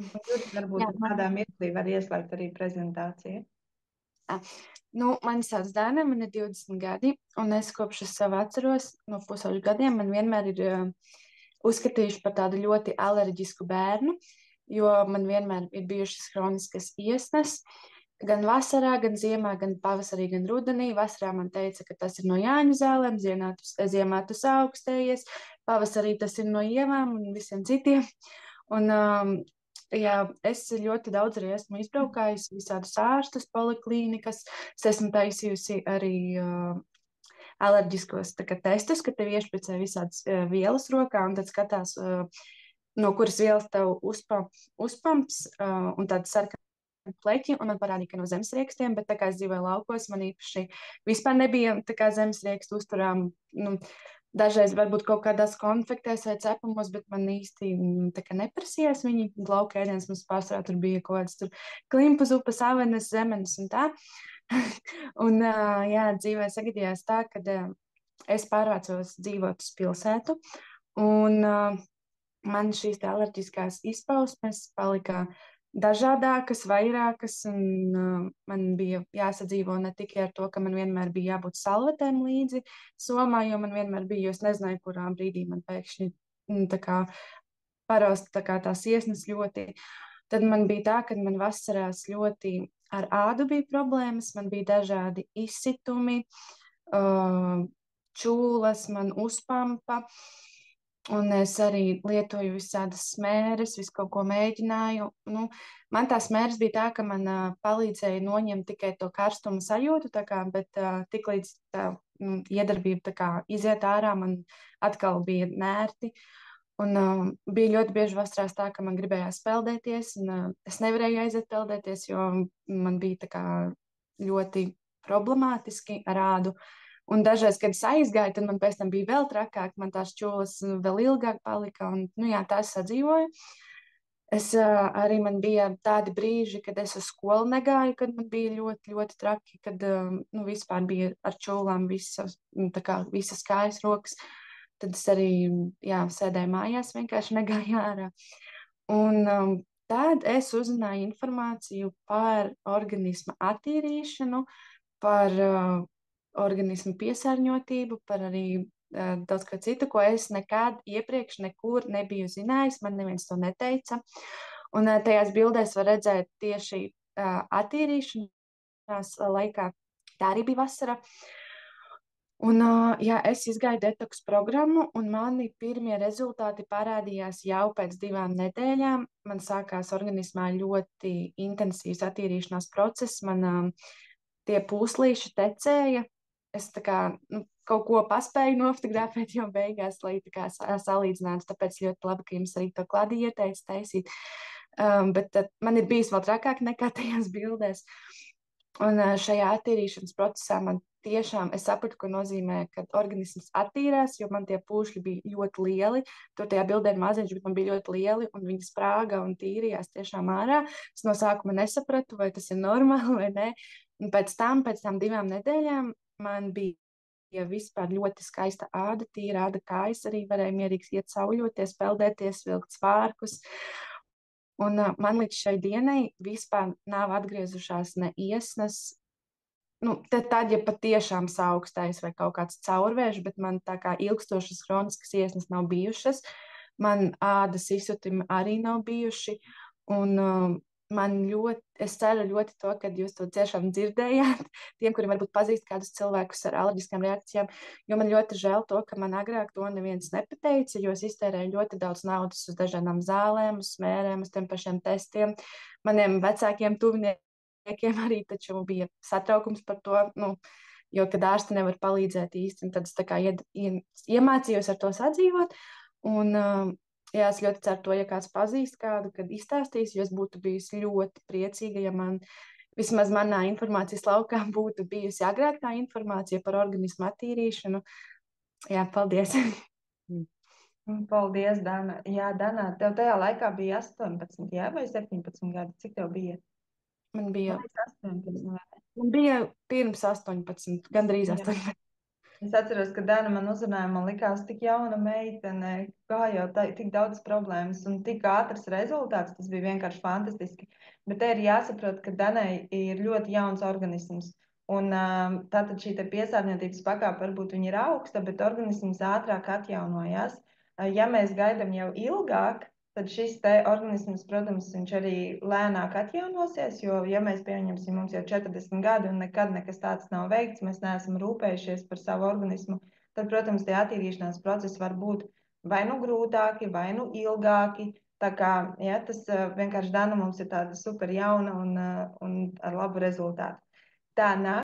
Un tur Jā, varbūt kādā mirklī var ieslēgt arī prezentāciju. Ah, Nu, mani sauc Dāna, man ir 20 gadi, un es kopš es sev atceros no pusauģu gadiem, man vienmēr ir uzskatījuši par tādu ļoti alerģisku bērnu, jo man vienmēr ir bijušas chroniskas iesnas, gan vasarā, gan ziemā, gan pavasarī, gan rudenī. Vasarā man teica, ka tas ir no Jāņu zālēm, ziemā tas augstējies, pavasarī tas ir no ievām un visiem citiem. Un, jā, es ļoti daudz arī esmu izbraukājusi visādus ārstus, poliklīnikas. Es esmu taisījusi arī alerģiskos testus, ka tev iešpricē visādas vielas rokā un tad skatās, no kuras vielas tev uzpumps un tāda sarkana pleķi, un man parādīja, ka no zemesriekstiem, bet tā kā es dzīvoju laukos, man īpaši vispār nebija tā kā zemesriekstu uzturām. Nu, dažreiz varbūt kaut kādās konfektēs vai cepumos, bet man īsti tā kā neprasījās viņi lauka ēdienas. Mums pārsvarā tur bija kaut kādas tur klimpu zupas, avenes, zemenes un tā. Un, jā, dzīvē sagadījās tā, ka es pārvācos dzīvot uz pilsētu, un man šīs te alerģiskās izpausmes palika dažādākas, vairākas, un man bija jāsadzīvo ne tikai ar to, ka man vienmēr bija jābūt salvetēm līdzi somā, jo man vienmēr bija, jo es nezināju, kurā brīdī man pēkšņi tā kā parasti tā kā tās iesnas ļoti. Tad man bija tā, ka man vasarās ļoti ar ādu bija problēmas, man bija dažādi izsitumi, uh, čūlas, man uzpampa. Un es arī lietoju visādas smēres, visu kaut ko mēģināju. Nu, man tās smēres bija tā, ka man palīdzēja noņemt tikai to karstumu sajūtu, tā kā, bet tiklīdz tā iedarbība tā kā iziet ārā, man atkal bija nērti. Un bija ļoti bieži vasarās tā, ka man gribējās peldēties, un es nevarēju aiziet peldēties, jo man bija tā kā ļoti problemātiski ar ādu. Un dažreiz, kad es aizgāju, tad man pēc tam bija vēl trakāk, man tās čūlas vēl ilgāk palika, un, nu jā, tā es sadzīvoju. Arī man bija tādi brīži, kad es uz skolu negāju, kad man bija ļoti, ļoti traki, kad, nu, vispār bija ar čūlām visas, nu, tā kā visas kājas, rokas. Tad es arī, jā, sēdēju mājās, vienkārši negāju ārā. Un tad es uzzināju informāciju par organisma attīrīšanu, par organismu piesārņotību, par arī daudz ko citu, ko es nekad iepriekš nekur nebiju zinājis. Man neviens to neteica. Un tajās bildēs var redzēt tieši attīrīšanās laikā. Tā arī bija vasara. Un, jā, es izgāju detoksu programmu, un mani pirmie rezultāti parādījās jau pēc 2 nedēļām. Man sākās organismā ļoti intensīvs attīrīšanās process. Man tie pūslīši tecēja. Es tā kā kaut ko paspēju nofotografēt jau beigās, lai tā kā salīdzinātu. Tāpēc ļoti labi, ka jums arī to kladi ieteica taisīt. Bet man ir bijis vēl trakāk nekā tajās bildēs. Un šajā attīrīšanas procesā man tiešām es sapratu, ko nozīmē, kad organisms attīrās, jo man tie pūšļi bija ļoti lieli. Tur tajā bildē ir maziņš, bet man bija ļoti lieli, un viņi sprāga un tīrījās tiešām ārā. Es no sākuma nesapratu, vai tas ir normāli vai nē. Un pēc tam 2 nedēļām man bija vispār ļoti skaista āda, tīra āda, kājas arī varēja mierīgi iet sauļoties, peldēties, vilkt svārkus. Un man līdz šai dienai vispār nav atgriezušās ne iesnas. Nu, tad, ja patiešām saaugstējas vai kaut kāds caurvērš, bet man tā kā ilgstošas chroniskas iesnas nav bijušas, man ādas izjutumi arī nav bijuši. Un man ļoti, es ceru ļoti to, ka jūs to tiešām dzirdējāt, tiem, kuriem varbūt pazīst kādus cilvēkus ar alerģiskām reakcijām, jo man ļoti žēl to, ka man agrāk to neviens nepateica, jo es iztērēju ļoti daudz naudas uz dažādām zālēm, uz smērēm, uz tiem pašiem testiem. Maniem vecākiem tuviniekiem arī taču bija satraukums par to, nu, jo, kad ārsti nevar palīdzēt īsti, un tad es tā kā iemācījos ar to sadzīvot. Un, jā, es ļoti ceru to, ja kāds pazīst kādu, kad izstāstīs, jo es būtu bijusi ļoti priecīga, ja man vismaz manā informācijas laukā būtu bijusi agrāk tā informācija par organismu attīrīšanu. Jā, paldies! Paldies, Dana. Jā, Dana, tev tajā laikā bija 18, jā, vai 17 gadi? Cik tev bija? Man bija, Man liekas, 18, vai man bija pirms 18, gandrīz ne? Jā. 18. Es atceros, ka Dana man uzrunāja, man likās tik jauna meitene, kā jau tā, tik daudz problēmas un tik ātrs rezultāts. Tas bija vienkārši fantastiski. Bet te ir jāsaprot, ka Danai ir ļoti jauns organisms. Un tātad šī te piesārņotības pakāpe varbūt viņa ir augsta, bet organisms ātrāk atjaunojās. Ja mēs gaidām jau ilgāk, tad šis te organisms, protams, viņš arī lēnāk atjaunosies, jo, ja mēs pieņemsim, mums jau 40 gadi un nekad nekas tāds nav veikts, mēs neesam rūpējušies par savu organismu, tad, protams, tie attīrīšanās procesi var būt vai nu grūtāki, vai nu ilgāki. Tā kā, ja, tas vienkārši Dana mums ir tāda super jauna un ar labu rezultātu. Tā,